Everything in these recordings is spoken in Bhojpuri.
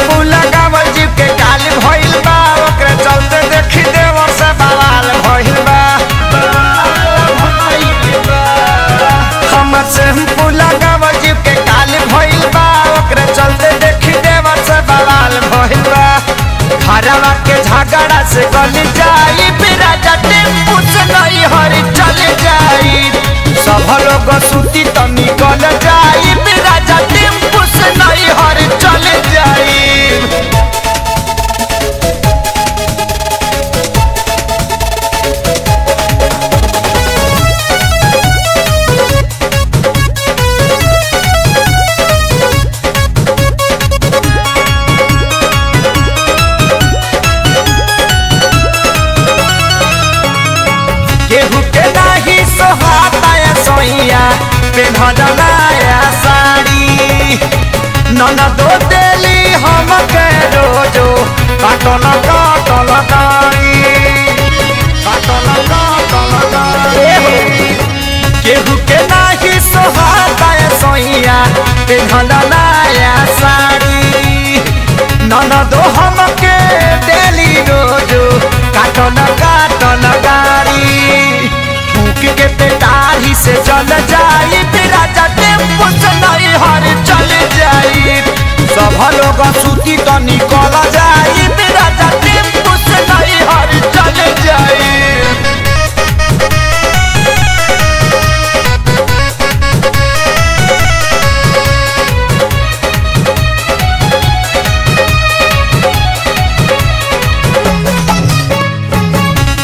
शैम्पू लगावल जीव के काल भइल बा ओकरे चलते देखी देवर से बवाल भइल बा हमर शैम्पू लगावल जीव के काल भइल बा ओकरे चलते देखी देवर से बवाल भइल बा घरवा के झगड़ा से गल जाई बिराजा टेम्पू से नहीं हरी चल जाई सब लोग सूती तो निकल जाई बिराजा टेम्पू से नहीं हरी चल जाई केहू के नाही सोहाता सोइया पेन्हनाया साड़ी ननदो देली हमके रोजो काटल काटल गाड़ी केहू के नाही सोहाता सोइया पेन्हनाया साड़ी ननदो हमके देली रोजो काटल काटल गाड़ी के पेटारी से चल जाई बिराजा टेम्पू से नहीं हर चल जाई सब लोग सूती तो निकल जाई बिराजा टेम्पू से नहीं हर चल जाई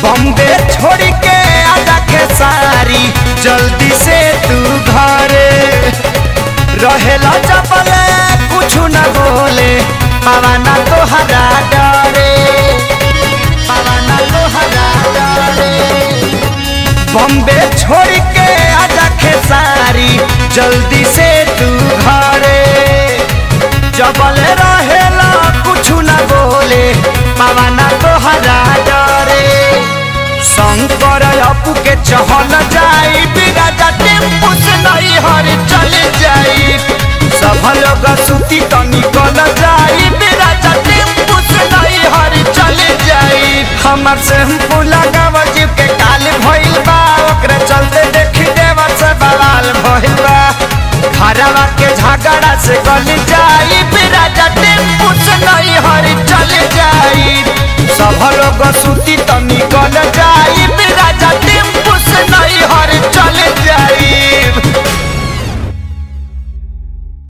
बॉम्बे छोड़ के सारी जल्दी से तू घरे रहेला चपले कुछ न बोले पवाना तोहरा डरे पवाना तोहरा डरे बॉम्बे छोड़ के आजा खेसारी जल्दी से तू घरे जबले रहेला कुछ न बोले पवाना तोहरा डरे शंकर अपू के चहल जाई बिराजा टेम्पू से नहीं हर चल जाई सब लोग सूती तो निकल जाई बिराजा टेम्पू से नहीं हर चल जाई हमर शैम्पू लगावल जीव के काल भइल बा ओकरे चलते देखी देवर से बवाल भइल बा घरवा के झगड़ा से गल जाई बिराजा टेम्पू से